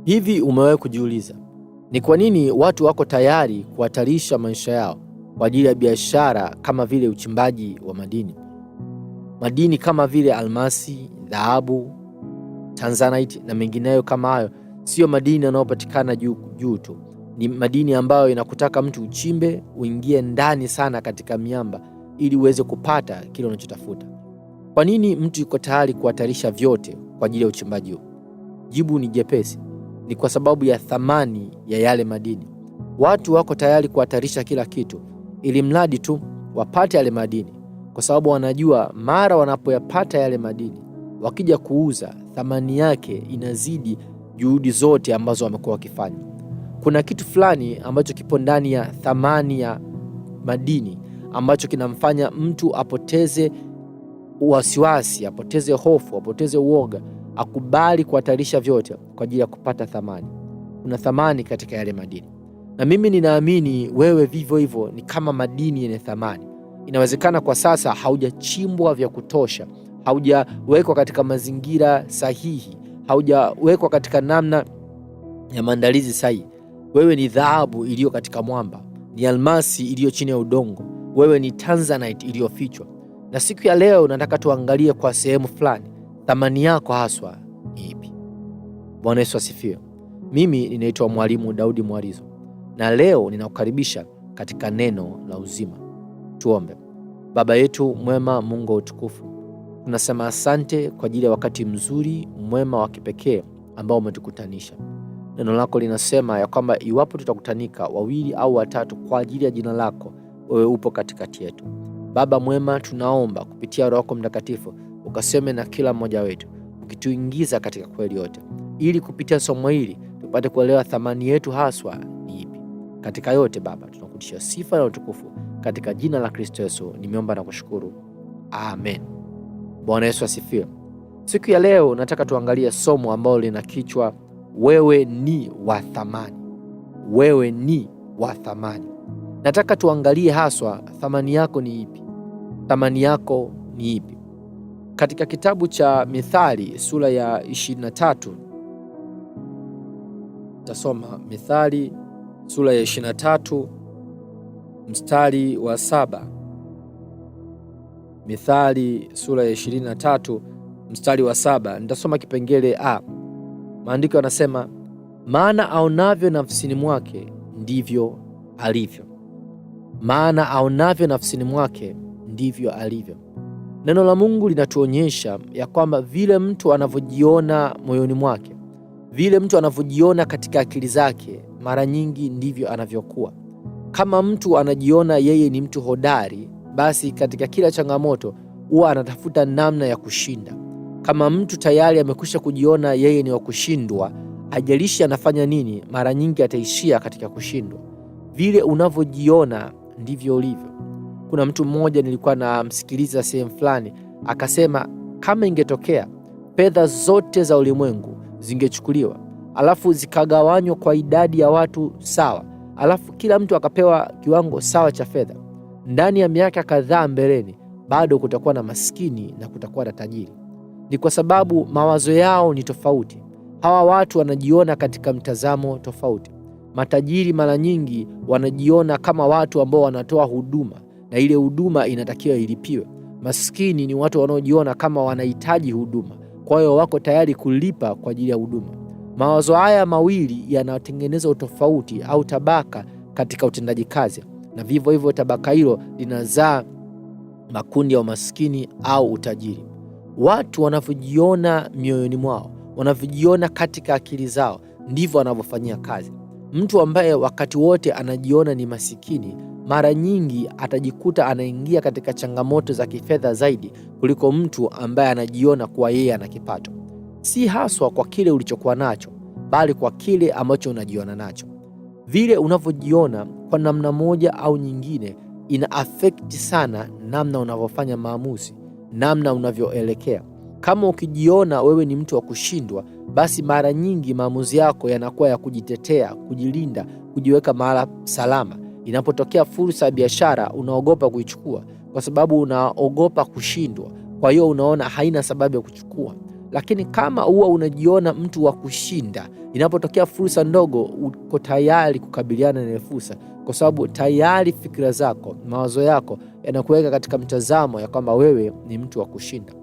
Hivi umewahi kujiuliza ni kwa nini watu wako tayari kuhatarisha maisha yao kwa ajili ya biashara kama vile uchimbaji wa madini? Madini kama vile almasi, dhahabu, tanzanite na mengineyo kama hayo sio madini yanayopatikana juu tu. Ni madini ambayo inakutaka mtu uchimbe, uingie ndani sana katika miamba ili uweze kupata kile unachotafuta. Kwa nini mtu yuko tayari kuhatarisha vyote kwa ajili ya uchimbaji huu? Jibu ni jepesi. Ni kwa sababu ya thamani ya yale madini. Watu wako tayari kuhatarisha kila kitu ili mradi tu wapate yale madini, kwa sababu wanajua mara wanapoyapata yale madini, wakija kuuza, thamani yake inazidi juhudi zote ambazo wamekuwa wakifanya. Kuna kitu fulani ambacho kipo ndani ya thamani ya madini ambacho kinamfanya mtu apoteze wasiwasi, apoteze hofu, apoteze uoga, akubali kuhatarisha vyote kwa ajili ya kupata thamani. Kuna thamani katika yale madini, na mimi ninaamini wewe vivyo hivyo ni kama madini yenye thamani. Inawezekana kwa sasa haujachimbwa vya kutosha, haujawekwa katika mazingira sahihi, haujawekwa katika namna ya maandalizi sahihi. Wewe ni dhahabu iliyo katika mwamba, ni almasi iliyo chini ya udongo, wewe ni tanzanite iliyofichwa. Na siku ya leo nataka tuangalie kwa sehemu fulani thamani yako haswa ni ipi. Bwana Yesu asifiwe. Mimi ninaitwa Mwalimu Daudi Mwarizo, na leo ninakukaribisha katika neno la uzima. Tuombe. Baba yetu mwema, Mungu wa utukufu, tunasema asante kwa ajili ya wakati mzuri mwema wa kipekee ambao umetukutanisha. Neno lako linasema ya kwamba iwapo tutakutanika wawili au watatu kwa ajili ya jina lako, wewe upo katikati yetu. Baba mwema, tunaomba kupitia Roho yako Mtakatifu ukaseme na kila mmoja wetu, ukituingiza katika kweli yote, ili kupitia somo hili tupate kuelewa thamani yetu haswa ni ipi. Katika yote Baba, tunakurudishia sifa na utukufu katika jina la Kristo Yesu nimeomba na kushukuru. Amen. Bwana Yesu asifiwe. Siku ya leo nataka tuangalie somo ambalo lina kichwa wewe ni wa thamani. Wewe ni wa thamani. Nataka tuangalie haswa thamani yako ni ipi? Thamani yako ni ipi? Katika kitabu cha Mithali sura ya 23, tasoma Mithali sura ya 23 mstari wa 7. Mithali sura ya 23 mstari wa 7. Nitasoma kipengele A. Maandiko yanasema, maana aonavyo nafsini mwake ndivyo alivyo. Maana aonavyo nafsini mwake ndivyo alivyo. Neno la Mungu linatuonyesha ya kwamba vile mtu anavyojiona moyoni mwake, vile mtu anavyojiona katika akili zake, mara nyingi ndivyo anavyokuwa. Kama mtu anajiona yeye ni mtu hodari, basi katika kila changamoto huwa anatafuta namna ya kushinda. Kama mtu tayari amekwisha kujiona yeye ni wa kushindwa, hajalishi anafanya nini, mara nyingi ataishia katika kushindwa. Vile unavyojiona ndivyo ulivyo. Kuna mtu mmoja nilikuwa namsikiliza sehemu fulani, akasema kama ingetokea fedha zote za ulimwengu zingechukuliwa, alafu zikagawanywa kwa idadi ya watu sawa, alafu kila mtu akapewa kiwango sawa cha fedha, ndani ya miaka kadhaa mbeleni bado kutakuwa na maskini na kutakuwa na tajiri. Ni kwa sababu mawazo yao ni tofauti. Hawa watu wanajiona katika mtazamo tofauti. Matajiri mara nyingi wanajiona kama watu ambao wanatoa huduma na ile huduma inatakiwa ilipiwe. Maskini ni watu wanaojiona kama wanahitaji huduma, kwa hiyo wako tayari kulipa kwa ajili ya huduma. Mawazo haya mawili yanatengeneza utofauti au tabaka katika utendaji kazi, na vivyo hivyo tabaka hilo linazaa makundi ya umaskini au utajiri. Watu wanavyojiona mioyoni mwao, wanavyojiona katika akili zao, ndivyo wanavyofanyia kazi. Mtu ambaye wakati wote anajiona ni masikini, mara nyingi atajikuta anaingia katika changamoto za kifedha zaidi kuliko mtu ambaye anajiona kuwa yeye ana kipato. Si haswa kwa kile ulichokuwa nacho, bali kwa kile ambacho unajiona nacho. Vile unavyojiona kwa namna moja au nyingine ina affect sana namna unavyofanya maamuzi, namna unavyoelekea. Kama ukijiona wewe ni mtu wa kushindwa, basi mara nyingi maamuzi yako yanakuwa ya kujitetea, kujilinda, kujiweka mahala salama. Inapotokea fursa ya biashara, unaogopa kuichukua kwa sababu unaogopa kushindwa. Kwa hiyo unaona haina sababu ya kuchukua. Lakini kama huwa unajiona mtu wa kushinda, inapotokea fursa ndogo uko tayari kukabiliana na fursa, kwa sababu tayari fikra zako, mawazo yako yanakuweka katika mtazamo ya kwamba wewe ni mtu wa kushinda.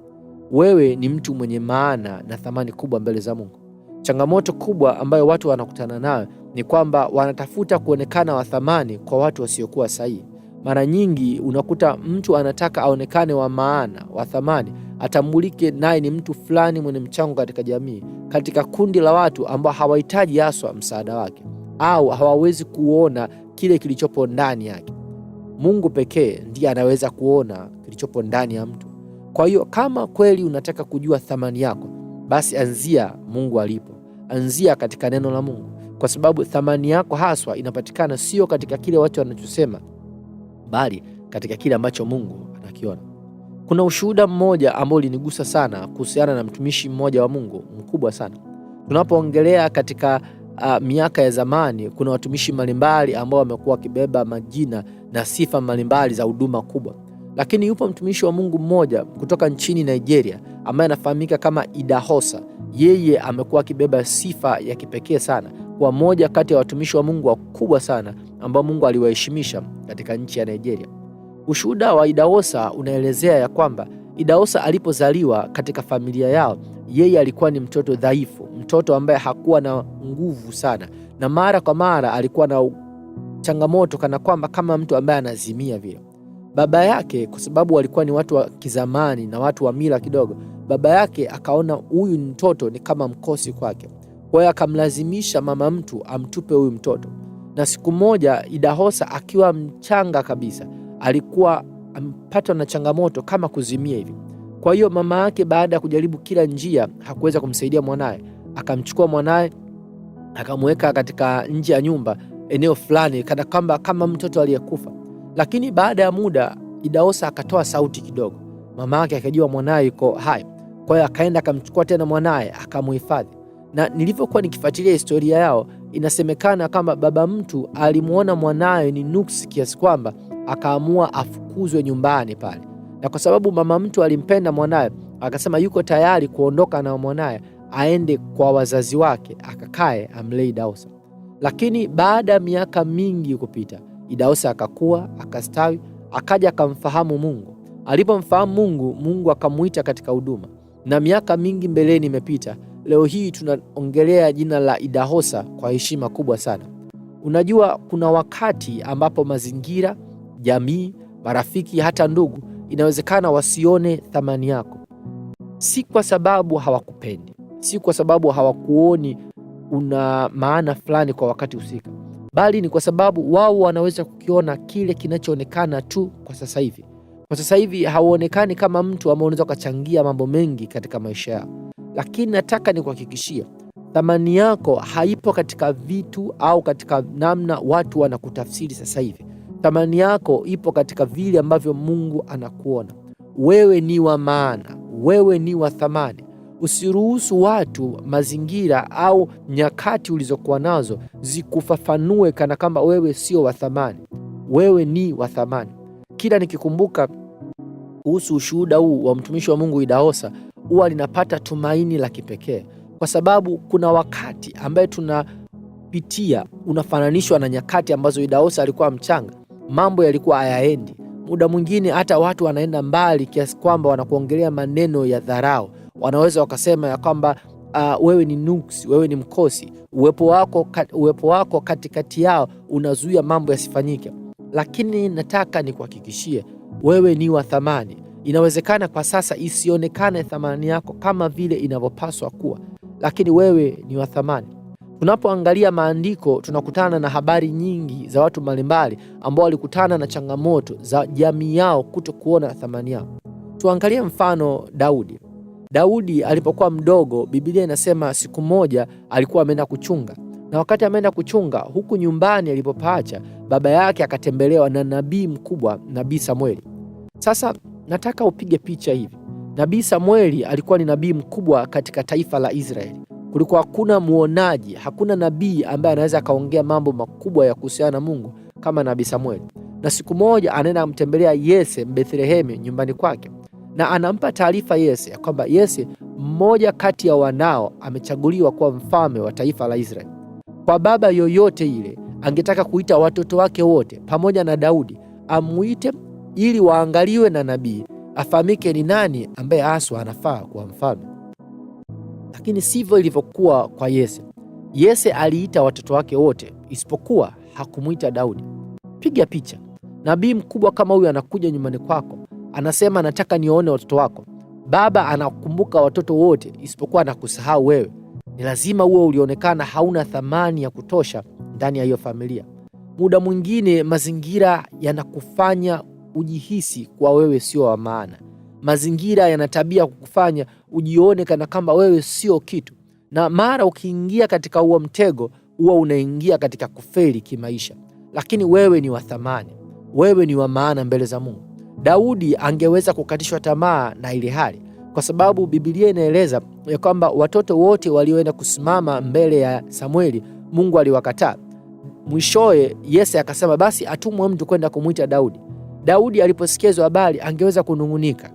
Wewe ni mtu mwenye maana na thamani kubwa mbele za Mungu. Changamoto kubwa ambayo watu wanakutana nayo ni kwamba wanatafuta kuonekana wa thamani kwa watu wasiokuwa sahihi. Mara nyingi unakuta mtu anataka aonekane wa maana, wa thamani, atambulike naye ni mtu fulani mwenye mchango katika jamii, katika kundi la watu ambao hawahitaji haswa msaada wake au hawawezi kuona kile kilichopo ndani yake. Mungu pekee ndiye anaweza kuona kilichopo ndani ya mtu. Kwa hiyo kama kweli unataka kujua thamani yako, basi anzia Mungu alipo. Anzia katika neno la Mungu, kwa sababu thamani yako haswa inapatikana sio katika kile watu wanachosema, bali katika kile ambacho Mungu anakiona. Kuna ushuhuda mmoja ambao ulinigusa sana kuhusiana na mtumishi mmoja wa Mungu mkubwa sana. Tunapoongelea katika miaka ya zamani, kuna watumishi mbalimbali ambao wamekuwa wakibeba majina na sifa mbalimbali za huduma kubwa. Lakini yupo mtumishi wa Mungu mmoja kutoka nchini Nigeria ambaye anafahamika kama Idahosa. Yeye amekuwa akibeba sifa ya kipekee sana, kwa moja kati ya watumishi wa Mungu wakubwa sana ambao Mungu aliwaheshimisha katika nchi ya Nigeria. Ushuhuda wa Idahosa unaelezea ya kwamba Idahosa alipozaliwa katika familia yao, yeye alikuwa ni mtoto dhaifu, mtoto ambaye hakuwa na nguvu sana, na mara kwa mara alikuwa na changamoto kana kwamba kama mtu ambaye anazimia vile. Baba yake, kwa sababu walikuwa ni watu wa kizamani na watu wa mila kidogo, baba yake akaona huyu mtoto ni kama mkosi kwake. Kwa hiyo akamlazimisha mama mtu amtupe huyu mtoto. Na siku moja Idahosa akiwa mchanga kabisa, alikuwa amepatwa na changamoto kama kuzimia hivi. Kwa hiyo mama yake, baada ya kujaribu kila njia, hakuweza kumsaidia mwanae. Akamchukua mwanae akamweka katika nje ya nyumba, eneo fulani, kana kwamba kama mtoto aliyekufa. Lakini baada ya muda Idahosa akatoa sauti kidogo. Mama yake akajua mwanae yuko hai. Kwa hiyo akaenda akamchukua tena mwanae akamhifadhi. Na nilivyokuwa nikifuatilia historia yao, inasemekana kama baba mtu alimuona mwanae ni nuksi kiasi kwamba akaamua afukuzwe nyumbani pale. Na kwa sababu mama mtu alimpenda mwanae, akasema yuko tayari kuondoka na mwanae aende kwa wazazi wake akakae amlee Idahosa. Lakini baada ya miaka mingi kupita, Idahosa akakua, akastawi, akaja akamfahamu Mungu. Alipomfahamu Mungu, Mungu akamuita katika huduma. Na miaka mingi mbeleni imepita, leo hii tunaongelea jina la Idahosa kwa heshima kubwa sana. Unajua, kuna wakati ambapo mazingira, jamii, marafiki, hata ndugu inawezekana wasione thamani yako. Si kwa sababu hawakupendi, si kwa sababu hawakuoni una maana fulani kwa wakati husika, bali ni kwa sababu wao wanaweza kukiona kile kinachoonekana tu kwa sasa hivi. Kwa sasa hivi hauonekani kama mtu ambaye unaweza kuchangia mambo mengi katika maisha yao. Lakini nataka nikuhakikishie, thamani yako haipo katika vitu au katika namna watu wanakutafsiri sasa hivi. Thamani yako ipo katika vile ambavyo Mungu anakuona. Wewe ni wa maana, wewe ni wa thamani. Usiruhusu watu, mazingira au nyakati ulizokuwa nazo zikufafanue kana kama wewe sio wa thamani. Wewe ni wa thamani. Kila nikikumbuka kuhusu ushuhuda huu wa mtumishi wa Mungu Idahosa, huwa linapata tumaini la kipekee, kwa sababu kuna wakati ambaye tunapitia unafananishwa na nyakati ambazo Idahosa alikuwa mchanga. Mambo yalikuwa hayaendi. Muda mwingine hata watu wanaenda mbali kiasi kwamba wanakuongelea maneno ya dharau. Wanaweza wakasema ya kwamba wewe ni nuksi, wewe ni mkosi. Uwepo wako katikati yao unazuia mambo yasifanyike. Lakini nataka nikuhakikishie, wewe ni wa thamani. Inawezekana kwa sasa isionekane thamani yako kama vile inavyopaswa kuwa, lakini wewe ni wa thamani. Tunapoangalia maandiko, tunakutana na habari nyingi za watu mbalimbali ambao walikutana na changamoto za jamii yao kutokuona thamani yao. Tuangalie mfano Daudi. Daudi alipokuwa mdogo, Biblia inasema siku moja alikuwa ameenda kuchunga. Na wakati ameenda kuchunga, huku nyumbani alipopaacha, baba yake akatembelewa na nabii mkubwa, Nabii Samueli. Sasa nataka upige picha hivi. Nabii Samueli alikuwa ni nabii mkubwa katika taifa la Israeli. Kulikuwa hakuna muonaji, hakuna nabii ambaye anaweza kaongea mambo makubwa ya kuhusiana na Mungu kama Nabii Samueli. Na siku moja anaenda kumtembelea Yese Bethlehemu nyumbani kwake. na anampa taarifa Yese ya kwamba Yese, mmoja kati ya wanao, amechaguliwa kuwa mfalme wa taifa la Israeli. Kwa baba yoyote ile angetaka kuita watoto wake wote pamoja na Daudi, amuite ili waangaliwe na nabii, afahamike ni nani ambaye haswa anafaa kuwa mfalme. Lakini sivyo ilivyokuwa kwa Yese. Yese aliita watoto wake wote isipokuwa hakumuita Daudi. Piga picha, nabii mkubwa kama huyu anakuja nyumbani kwako, anasema nataka nione watoto wako. Baba anakumbuka watoto wote isipokuwa anakusahau wewe. Ni lazima uwe ulionekana hauna thamani ya kutosha ndani ya hiyo familia. Muda mwingine mazingira yanakufanya ujihisi kwa wewe sio wa maana. Mazingira yana tabia kukufanya ujione kana kama wewe sio kitu, na mara ukiingia katika huo mtego, huwa unaingia katika kufeli kimaisha. Lakini wewe ni wa thamani, wewe ni wa maana mbele za Mungu. Daudi angeweza kukatishwa tamaa na ile hali, kwa sababu Biblia inaeleza ya kwamba watoto wote walioenda kusimama mbele ya Samueli, Mungu aliwakataa. Mwishowe Yese akasema basi atumwe mtu kwenda kumuita Daudi. Daudi aliposikia hizo habari, angeweza kunungunika,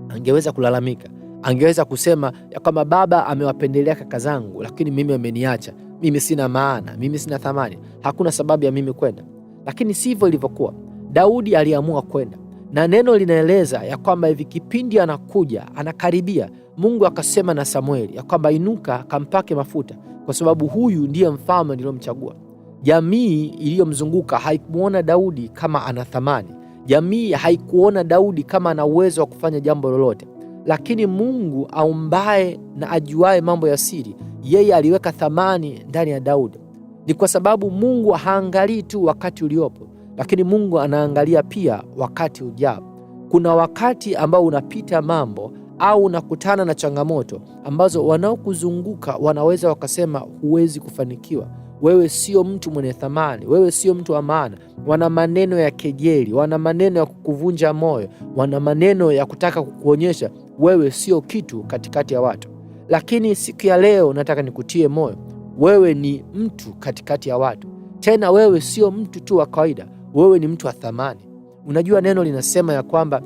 angeweza kulalamika, angeweza kusema ya kwamba baba amewapendelea kaka zangu, lakini mimi ameniacha. Mimi sina maana, mimi sina thamani, hakuna sababu ya mimi kwenda. Lakini sivyo ilivyokuwa. Daudi aliamua kwenda, na neno linaeleza ya kwamba hivi kipindi anakuja, anakaribia, Mungu akasema na Samueli ya kwamba inuka, kampake mafuta, kwa sababu huyu ndiye mfalme niliyomchagua. Jamii iliyomzunguka haikuona Daudi kama ana thamani. Jamii haikuona Daudi kama ana uwezo wa kufanya jambo lolote. Lakini Mungu aumbaye na ajuaye mambo ya siri, yeye aliweka thamani ndani ya Daudi. Ni kwa sababu Mungu haangalii tu wakati uliopo, lakini Mungu anaangalia pia wakati ujao. Kuna wakati ambao unapita mambo au unakutana na changamoto ambazo wanaokuzunguka wanaweza wakasema huwezi kufanikiwa. Wewe sio mtu mwenye thamani, wewe sio mtu wa maana. Wana maneno ya kejeli, wana maneno ya kukuvunja moyo, wana maneno ya kutaka kukuonyesha wewe sio kitu katikati ya watu. Lakini siku ya leo nataka nikutie moyo, wewe ni mtu katikati ya watu. Tena wewe sio mtu tu wa kawaida, wewe ni mtu wa thamani. Unajua neno linasema ya kwamba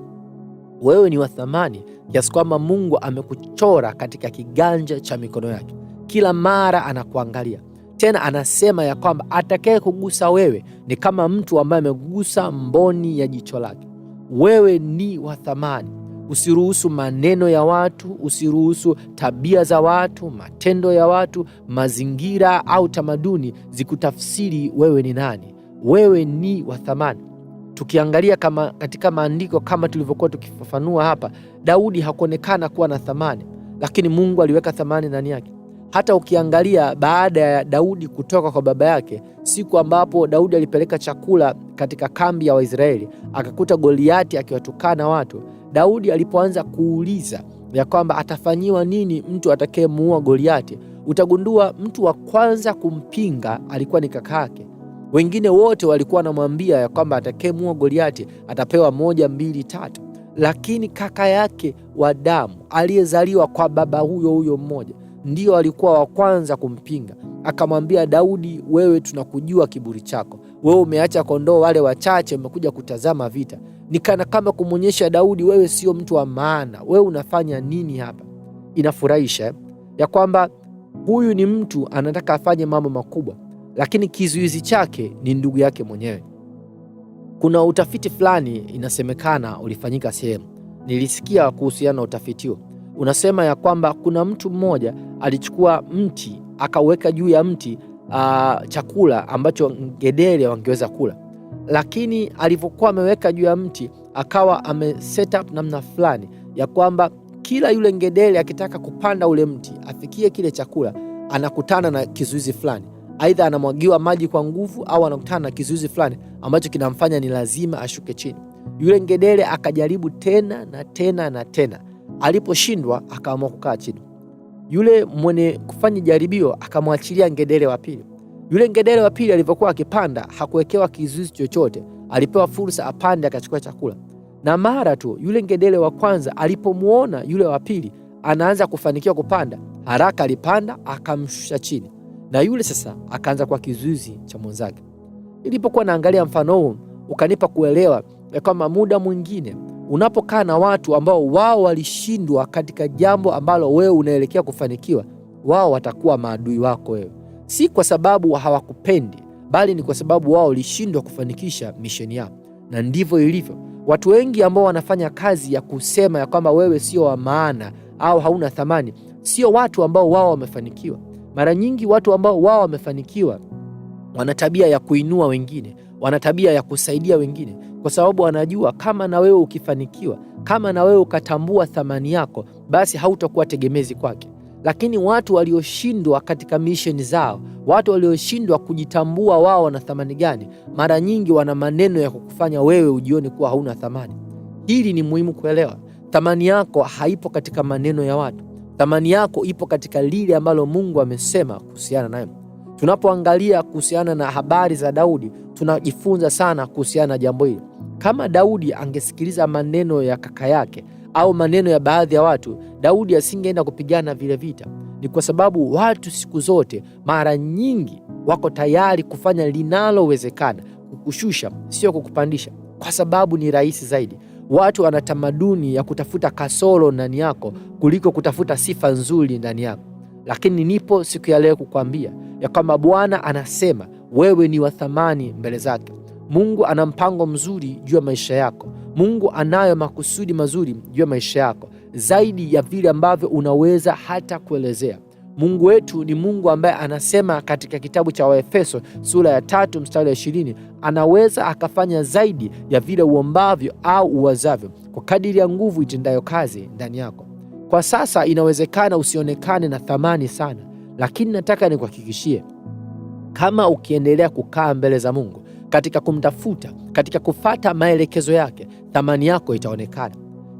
wewe ni wa thamani kiasi kwamba Mungu amekuchora katika kiganja cha mikono yake. Kila mara anakuangalia. Tena anasema ya kwamba atakaye kugusa wewe ni kama mtu ambaye amegusa mboni ya jicho lake. Wewe ni wa thamani. Usiruhusu maneno ya watu, usiruhusu tabia za watu, matendo ya watu, mazingira au tamaduni zikutafsiri wewe ni nani. Wewe ni wa thamani. Tukiangalia kama katika maandiko kama tulivyokuwa tukifafanua hapa, Daudi hakuonekana kuwa na thamani, lakini Mungu aliweka thamani ndani yake. Hata ukiangalia baada ya Daudi kutoka kwa baba yake, siku ambapo Daudi alipeleka chakula katika kambi ya Waisraeli, akakuta Goliati akiwatukana watu. Daudi alipoanza kuuliza ya kwamba atafanyiwa nini mtu atakayemuua Goliati, utagundua mtu wa kwanza kumpinga alikuwa ni kaka yake. Wengine wote walikuwa wanamwambia ya kwamba atakayemuua Goliati atapewa 1, 2, 3. Lakini kaka yake wa damu aliyezaliwa kwa baba huyo mmoja ndio alikuwa wa kwanza kumpinga. Akamwambia Daudi, wewe tunakujua kiburi chako. Wewe umeacha kondoo wale wachache, umekuja kutazama vita. Nikana kama kumwonyesha Daudi, wewe sio mtu wa maana. Wewe unafanya nini hapa? Inafurahisha ya kwamba huyu ni mtu anataka afanye mambo makubwa, lakini kizuizi chake ni ndugu yake mwenyewe. Kuna utafiti fulani inasemekana ulifanyika sehemu. Nilisikia kuhusiana na utafiti huo. Unasema ya kwamba kuna mtu mmoja alichukua mti akaweka juu ya mti chakula ambacho ngedere wangeweza kula, lakini alivyokuwa ameweka juu ya mti akawa set up namna fulani ya kwamba kila yule ngedere akitaka kupanda ule mti afikie kile chakula anakutana na kizuizi fulani. Aidha anamwagiwa maji kwa nguvu au anakutana na kizuizi fulani ambacho kinamfanya ni lazima ashuke chini. Yule ngedere akajaribu tena na tena na tena. Aliposhindwa akaamua kukaa chini. Yule mwenye kufanya jaribio akamwachilia ngedere wa pili. Yule ngedere wa pili alivyokuwa akipanda hakuwekewa kizuizi chochote, alipewa fursa apande akachukua chakula. Na mara tu yule ngedere wa kwanza alipomuona yule wa pili anaanza kufanikiwa kupanda, haraka alipanda akamshusha chini, na yule sasa akaanza kwa kizuizi cha mwenzake. Nilipokuwa naangalia mfano huu ukanipa kuelewa ya kwamba muda mwingine Unapokaa na watu ambao wao walishindwa katika jambo ambalo wewe unaelekea kufanikiwa, wao watakuwa maadui wako wewe. Si kwa sababu hawakupendi, bali ni kwa sababu wao walishindwa kufanikisha misheni yao. Na ndivyo ilivyo. Watu wengi ambao wanafanya kazi ya kusema ya kwamba wewe sio wa maana au hauna thamani, sio watu ambao wao wamefanikiwa. Mara nyingi watu ambao wao wamefanikiwa wana tabia ya kuinua wengine, wana tabia ya kusaidia wengine, kwa sababu wanajua kama na wewe ukifanikiwa, kama na wewe ukatambua thamani yako, basi hautakuwa tegemezi kwake. Lakini watu walioshindwa katika misheni zao, watu walioshindwa kujitambua wao wana thamani gani, mara nyingi wana maneno ya kukufanya wewe ujione kuwa hauna thamani. Hili ni muhimu kuelewa. Thamani yako haipo katika maneno ya watu. Thamani yako ipo katika lile ambalo Mungu amesema kuhusiana naye. Tunapoangalia kuhusiana na habari za Daudi, tunajifunza sana kuhusiana na jambo hili. Kama Daudi angesikiliza maneno ya kaka yake au maneno ya baadhi ya watu, Daudi asingeenda kupigana vile vita. Ni kwa sababu watu siku zote mara nyingi wako tayari kufanya linalowezekana kukushusha, sio kukupandisha, kwa sababu ni rahisi zaidi. Watu wana tamaduni ya kutafuta kasoro ndani yako kuliko kutafuta sifa nzuri ndani yako. Lakini nipo siku ya leo kukwambia ya kwamba Bwana anasema wewe ni wa thamani mbele zake. Mungu ana mpango mzuri juu ya maisha yako. Mungu anayo makusudi mazuri juu ya maisha yako, zaidi ya vile ambavyo unaweza hata kuelezea. Mungu wetu ni Mungu ambaye anasema katika kitabu cha Waefeso sura ya 3 mstari wa 20, anaweza akafanya zaidi ya vile uombavyo au uwazavyo, kwa kadiri ya nguvu itendayo kazi ndani yako. Kwa sasa inawezekana usionekane na thamani sana, lakini nataka nikuhakikishie, kama ukiendelea kukaa mbele za Mungu katika kumtafuta, katika kufata maelekezo yake, thamani yako itaonekana.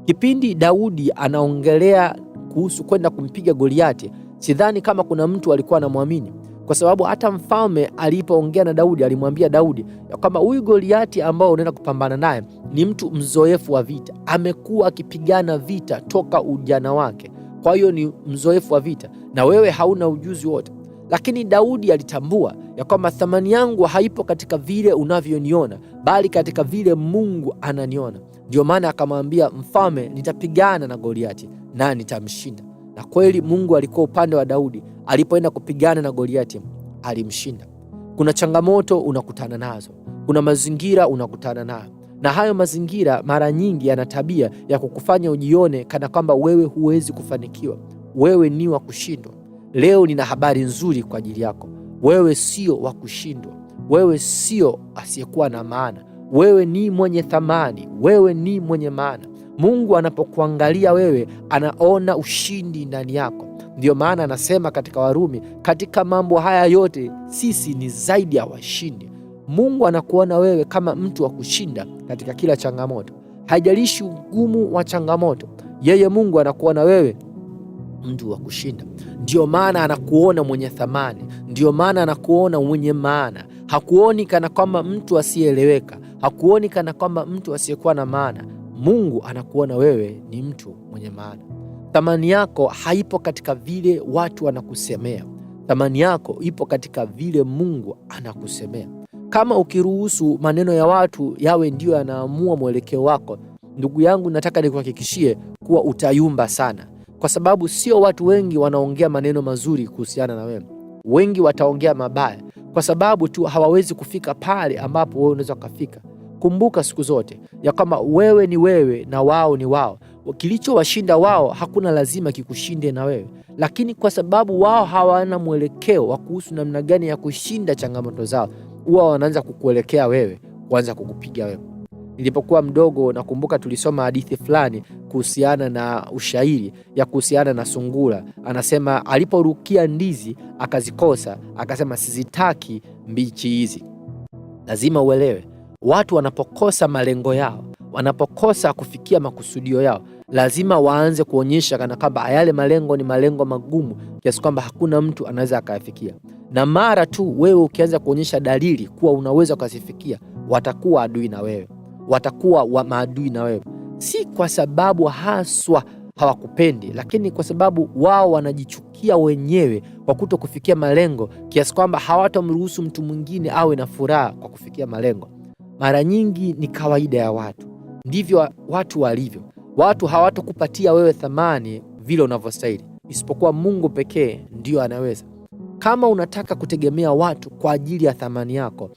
Kipindi Daudi anaongelea kuhusu kwenda kumpiga Goliati, sidhani kama kuna mtu alikuwa anamwamini, kwa sababu hata mfalme alipoongea na Daudi alimwambia Daudi ya kwamba huyu Goliati ambao unaenda kupambana naye ni mtu mzoefu wa vita, amekuwa akipigana vita toka ujana wake, kwa hiyo ni mzoefu wa vita na wewe hauna ujuzi wote. Lakini Daudi alitambua ya kwamba thamani yangu haipo katika vile unavyoniona, bali katika vile Mungu ananiona. Ndio maana akamwambia mfalme, nitapigana na Goliati na nitamshinda. Na kweli Mungu alikuwa upande wa Daudi. Alipoenda kupigana na Goliati, alimshinda. Kuna changamoto unakutana nazo, kuna mazingira unakutana nayo, na hayo mazingira mara nyingi yana tabia ya kukufanya ujione kana kwamba wewe huwezi kufanikiwa, wewe ni wa kushindwa. Leo nina habari nzuri kwa ajili yako. Wewe sio wa kushindwa, wewe sio asiyekuwa na maana, wewe ni mwenye thamani, wewe ni mwenye maana. Mungu anapokuangalia wewe anaona ushindi ndani yako. Ndio maana anasema katika Warumi, katika mambo haya yote sisi ni zaidi ya washindi. Mungu anakuona wewe kama mtu wa kushinda katika kila changamoto. Haijalishi ugumu wa changamoto, yeye Mungu anakuona wewe mtu wa kushinda. Ndio maana anakuona mwenye thamani, ndio maana anakuona mwenye maana. Hakuoni kana kwamba mtu asiyeeleweka, hakuoni kana kwamba mtu asiyekuwa na maana. Mungu anakuona wewe ni mtu mwenye maana. Thamani yako haipo katika vile watu wanakusemea. Thamani yako ipo katika vile Mungu anakusemea. Kama ukiruhusu maneno ya watu yawe ndio yanaamua mwelekeo wako, ndugu yangu, nataka nikuhakikishie kuwa utayumba sana, kwa sababu sio watu wengi wanaongea maneno mazuri kuhusiana na wewe. Wengi wataongea mabaya kwa sababu tu hawawezi kufika pale ambapo wewe unaweza kufika. Kumbuka siku zote ya kwamba wewe ni wewe na wao ni wao. Kilichowashinda wao hakuna lazima kikushinde na wewe, lakini kwa sababu wao hawana mwelekeo wa kuhusu namna gani ya kushinda changamoto zao, huwa wanaanza kukuelekea wewe, kuanza kukupiga wewe. Nilipokuwa mdogo nakumbuka tulisoma hadithi fulani kuhusiana na ushairi ya kuhusiana na sungura. Anasema aliporukia ndizi akazikosa, akasema sizitaki mbichi hizi. Lazima uelewe, watu wanapokosa malengo yao, wanapokosa kufikia makusudio yao, lazima waanze kuonyesha kana kwamba yale malengo ni malengo magumu kiasi kwamba hakuna mtu anaweza akayafikia. Na mara tu wewe ukianza kuonyesha dalili kuwa unaweza kuzifikia, watakuwa adui na wewe, watakuwa maadui na wewe. Si kwa sababu haswa hawakupendi, lakini kwa sababu wao wanajichukia wenyewe kwa kuto kufikia malengo, kiasi kwamba hawatamruhusu mtu mwingine awe na furaha kwa kufikia malengo. Mara nyingi ni kawaida ya watu. ndivyo watu walivyo. Watu hawatakupatia wewe thamani vile unavyostahili, isipokuwa Mungu pekee ndio anaweza. Kama unataka kutegemea watu kwa ajili ya thamani yako,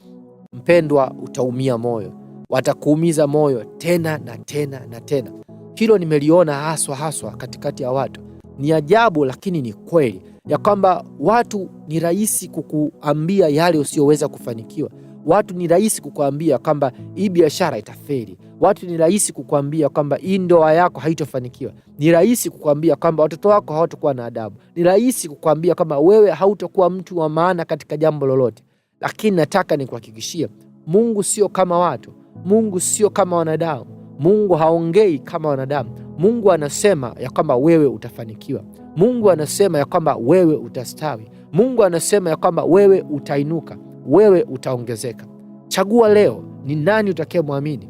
mpendwa, utaumia moyo. Watakuumiza moyo tena na tena na tena. Hilo nimeliona haswa katikati ya watu. Ni ajabu, lakini ni kweli ya kwamba watu ni rahisi kukuambia yale usiyoweza kufanikiwa. Watu ni rahisi kukuambia kwamba hii biashara itafeli. Watu ni rahisi kukuambia kwamba hii ndoa yako haitofanikiwa. Ni rahisi kukuambia kwamba watoto wako hawatakuwa na adabu. Ni rahisi kukuambia kwamba wewe hautakuwa mtu wa maana katika jambo lolote. Lakini nataka nikuhakikishie, Mungu sio kama watu. Mungu sio kama wanadamu. Mungu haongei kama wanadamu. Mungu anasema ya kwamba wewe utafanikiwa. Mungu anasema ya kwamba wewe utastawi. Mungu anasema ya kwamba wewe utainuka, wewe utaongezeka. Chagua leo, ni nani utakayemwamini?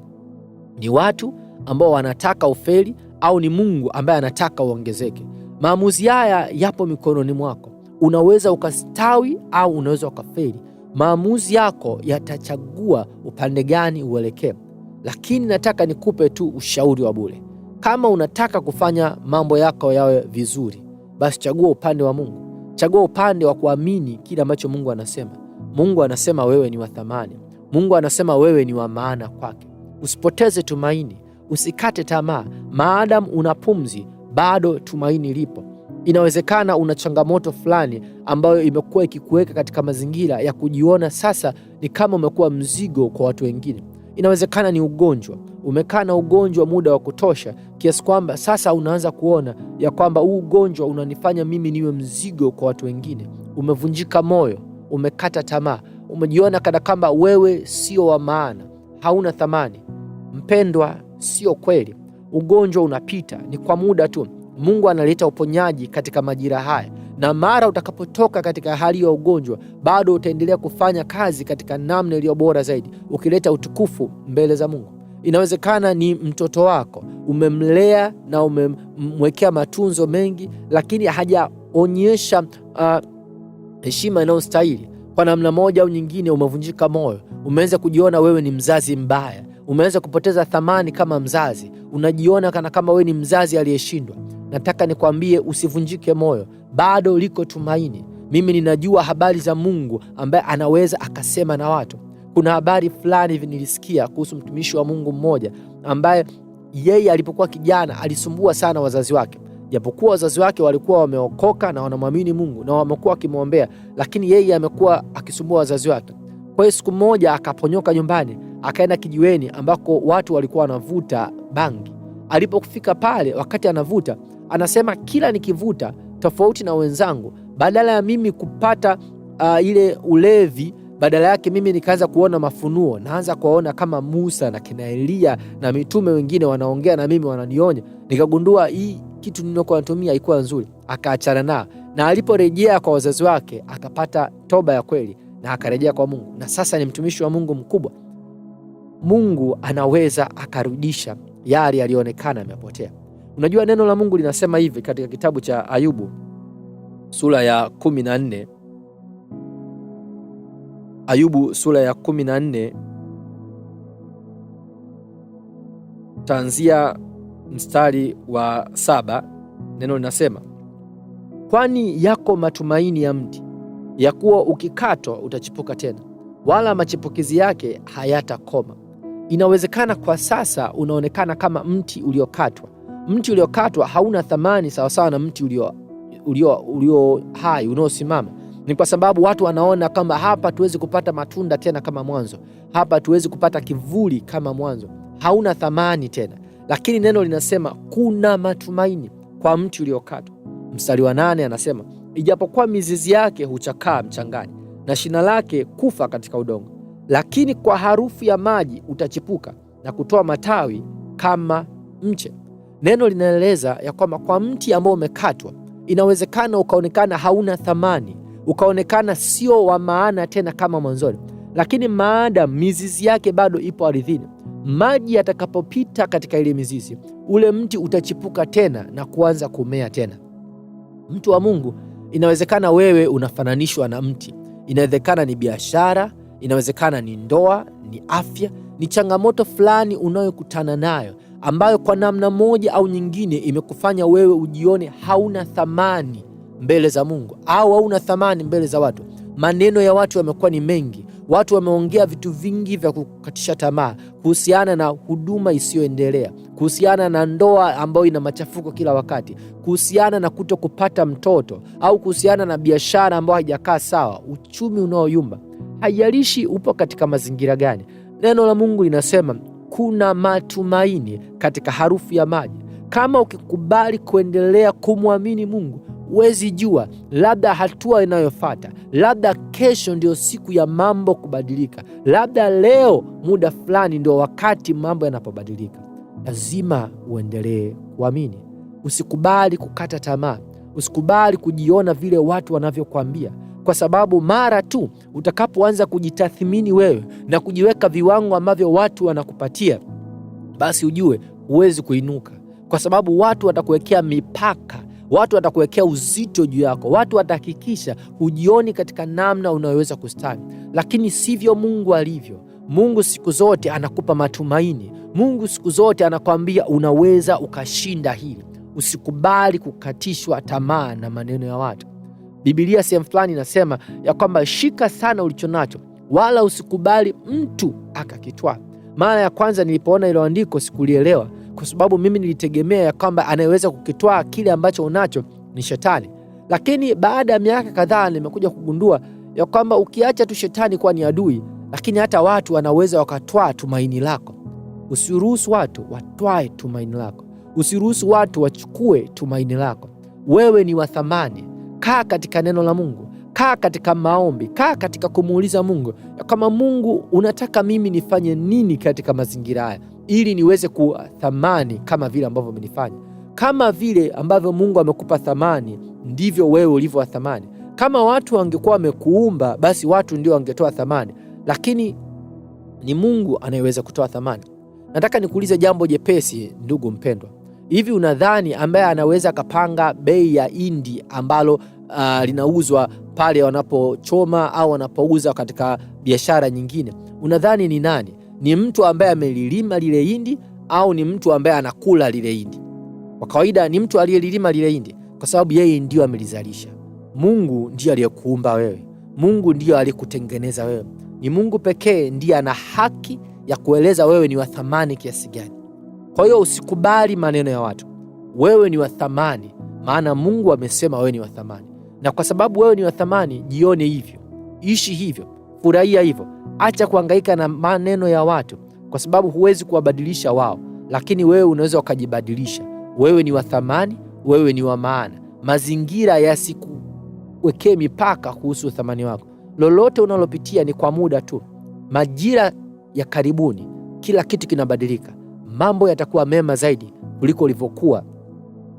Ni watu ambao wanataka ufeli, au ni Mungu ambaye anataka uongezeke? Maamuzi haya yapo mikononi mwako. Unaweza ukastawi au unaweza ukafeli. Maamuzi yako yatachagua upande gani uelekee. Lakini nataka nikupe tu ushauri wa bure. Kama unataka kufanya mambo yako yawe vizuri, basi chagua upande wa Mungu. Chagua upande wa kuamini kile ambacho Mungu anasema. Mungu anasema wewe ni wa thamani. Mungu anasema wewe ni wa maana kwake. Usipoteze tumaini, usikate tamaa. Maadamu una pumzi, bado tumaini lipo. Inawezekana una changamoto fulani ambayo imekuwa ikikuweka katika mazingira ya kujiona sasa ni kama umekuwa mzigo kwa watu wengine. Inawezekana ni ugonjwa. Umekaa na ugonjwa muda wa kutosha kiasi kwamba sasa unaanza kuona ya kwamba huu ugonjwa unanifanya mimi niwe mzigo kwa watu wengine. Umevunjika moyo, umekata tamaa, umejiona kana kwamba wewe sio wa maana, hauna thamani. Mpendwa, sio kweli. Ugonjwa unapita, ni kwa muda tu. Mungu analeta uponyaji katika majira haya, na mara utakapotoka katika hali ya ugonjwa, bado utaendelea kufanya kazi katika namna iliyo bora zaidi, ukileta utukufu mbele za Mungu. Inawezekana ni mtoto wako, umemlea na umemwekea matunzo mengi, lakini hajaonyesha heshima inayostahili. Kwa namna moja au nyingine umevunjika moyo, umeanza kujiona wewe ni mzazi mbaya, umeanza kupoteza thamani kama mzazi, unajiona kana kama wewe ni mzazi aliyeshindwa. Nataka nikwambie usivunjike moyo, bado liko tumaini. Mimi ninajua habari za Mungu ambaye anaweza akasema na watu. Kuna habari fulani hivi nilisikia kuhusu mtumishi wa Mungu mmoja ambaye yeye alipokuwa kijana alisumbua sana wazazi wake. Japokuwa wazazi wake walikuwa wameokoka na wanamwamini Mungu na wamekuwa wakimwombea, lakini yeye amekuwa akisumbua wazazi wake. Kwa hiyo siku moja akaponyoka nyumbani, akaenda kijiweni ambako watu walikuwa wanavuta bangi. Alipofika pale, wakati anavuta, anasema kila nikivuta, tofauti na wenzangu, badala ya mimi kupata ile ulevi, badala yake mimi nikaanza kuona mafunuo. Naanza kuona kama Musa na kina Elia na mitume wengine wanaongea na mimi, wananionya. Nikagundua hii kitu niliyokuwa natumia haikuwa nzuri. Akaachana nao, na aliporejea kwa wazazi wake akapata toba ya kweli na akarejea kwa Mungu, na sasa ni mtumishi wa Mungu mkubwa. Mungu anaweza akarudisha yale yalionekana yamepotea. Unajua neno la Mungu linasema hivi katika kitabu cha Ayubu sura ya 14. Ayubu sura ya 14 taanzia mstari wa 7. Neno linasema, kwani yako matumaini ya mti, ya kuwa ukikatwa utachipuka tena, wala machipukizi yake hayatakoma. Inawezekana kwa sasa unaonekana kama mti uliokatwa. Mti uliokatwa hauna thamani sawasawa na mti ulio hai unaosimama. Ni kwa sababu watu wanaona kama hapa tuwezi kupata matunda tena kama mwanzo, hapa tuwezi kupata kivuli kama mwanzo, hauna thamani tena. Lakini neno linasema kuna matumaini kwa mti uliokatwa. Mstari wa 8 anasema, ijapokuwa mizizi yake huchakaa mchangani na shina lake kufa katika udongo, lakini kwa harufu ya maji utachipuka na kutoa matawi kama mche. Neno linaeleza ya kwamba kwa mti ambao umekatwa, inawezekana ukaonekana hauna thamani, ukaonekana sio wa maana tena kama mwanzoni, lakini maadamu mizizi yake bado ipo ardhini, maji yatakapopita katika ile mizizi, ule mti utachipuka tena na kuanza kumea tena. Mtu wa Mungu, inawezekana wewe unafananishwa na mti. Inawezekana ni biashara, inawezekana ni ndoa, ni afya, ni changamoto fulani unayokutana nayo ambayo kwa namna moja au nyingine imekufanya wewe ujione hauna thamani mbele za Mungu au hauna thamani mbele za watu. Maneno ya watu yamekuwa ni mengi. Watu wameongea vitu vingi vya kukatisha tamaa kuhusiana na huduma isiyoendelea, kuhusiana na ndoa ambayo ina machafuko kila wakati, kuhusiana na kuto kupata mtoto, au kuhusiana na biashara ambayo haijakaa sawa, uchumi unaoyumba. Haijalishi upo katika mazingira gani, neno la Mungu linasema kuna matumaini katika harufu ya maji. Kama ukikubali kuendelea kumwamini Mungu, huwezi jua, labda hatua inayofuata, labda kesho ndio siku ya mambo kubadilika, labda leo muda fulani ndio wakati mambo yanapobadilika. Lazima uendelee kuamini. Usikubali kukata tamaa. Usikubali kujiona vile watu wanavyokuambia, kwa sababu mara tu utakapoanza kujitathmini wewe na kujiweka viwango ambavyo watu wanakupatia, basi ujue huwezi kuinuka, kwa sababu watu watakuwekea mipaka. Watu watakuwekea uzito juu yako. Watu watahakikisha hujioni katika namna unayoweza kustawi, lakini sivyo Mungu alivyo. Mungu siku zote anakupa matumaini. Mungu siku zote anakwambia unaweza ukashinda hili. Usikubali kukatishwa tamaa na maneno ya watu. Biblia sehemu fulani inasema ya kwamba shika sana ulichonacho, wala usikubali mtu akakitwaa. Mara ya kwanza nilipoona ile andiko sikulielewa, kwa sababu mimi nilitegemea ya kwamba anayeweza kukitwaa kile ambacho unacho ni Shetani. Lakini baada ya miaka kadhaa nimekuja kugundua ya kwamba ukiacha tu Shetani kuwa ni adui, lakini hata watu wanaweza wakatwaa tumaini lako. Usiruhusu watu watwae tumaini lako. Usiruhusu watu wachukue tumaini lako. Wewe ni wa thamani. Kaa katika neno la Mungu. Kaa katika maombi. Kaa katika kumuuliza Mungu ya kama Mungu, unataka mimi nifanye nini katika mazingira haya ili niweze kuwa thamani kama vile ambavyo umenifanya. Kama vile ambavyo Mungu amekupa thamani, ndivyo wewe ulivyo wa thamani. Kama watu wangekuwa wamekuumba, basi watu ndio wangetoa thamani, lakini ni Mungu anayeweza kutoa thamani. Nataka nikuulize jambo jepesi, ndugu mpendwa. Hivi unadhani ambaye anaweza kapanga bei ya hindi ambalo linauzwa pale wanapochoma au wanapouza katika biashara nyingine, unadhani ni nani? Ni mtu ambaye amelilima lile hindi au ni mtu ambaye anakula lile hindi? Kwa kawaida ni mtu aliyelilima lile hindi, kwa sababu yeye ndio amelizalisha. Mungu ndiye aliyekuumba wewe. Mungu ndiye aliyekutengeneza wewe. Ni Mungu pekee ndiye ana haki ya kueleza wewe ni wa thamani kiasi gani. Kwa hiyo usikubali maneno ya watu. Wewe ni wa thamani, maana Mungu amesema wewe ni wa thamani. Na kwa sababu wewe ni wa thamani, jione hivyo, ishi hivyo, furahia hivyo. Acha kuhangaika na maneno ya watu, kwa sababu huwezi kuwabadilisha wao, lakini wewe unaweza ukajibadilisha. Wewe ni wa thamani, wewe ni wa maana. Mazingira yasikuwekee mipaka kuhusu thamani wako. Lolote unalopitia ni kwa muda tu. Majira ya karibuni kila kitu kinabadilika. Mambo yatakuwa mema zaidi kuliko ulivyokuwa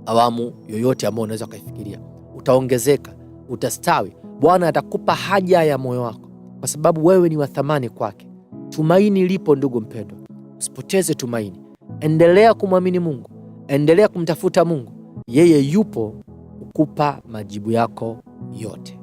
awamu yoyote ambayo unaweza ukaifikiria. Utaongezeka, utastawi. Bwana atakupa haja ya moyo wako, kwa sababu wewe ni wa thamani kwake. Tumaini lipo, ndugu mpendwa. Usipoteze tumaini. Endelea kumwamini Mungu. Endelea kumtafuta Mungu. Yeye yupo kukupa majibu yako yote.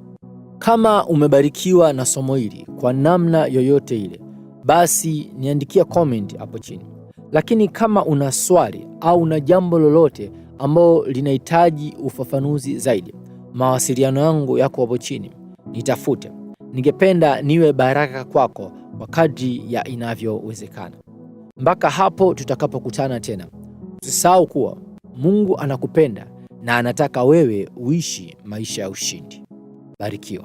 Kama umebarikiwa na somo hili kwa namna yoyote ile, basi niandikia comment hapo chini. Lakini kama una swali au una jambo lolote ambalo linahitaji ufafanuzi zaidi, mawasiliano yangu yako hapo chini, nitafute. Ningependa niwe baraka kwako kwa kadri ya inavyowezekana. Mpaka hapo tutakapokutana tena, usisahau kuwa Mungu anakupenda na anataka wewe uishi maisha ya ushindi. Barikiwa.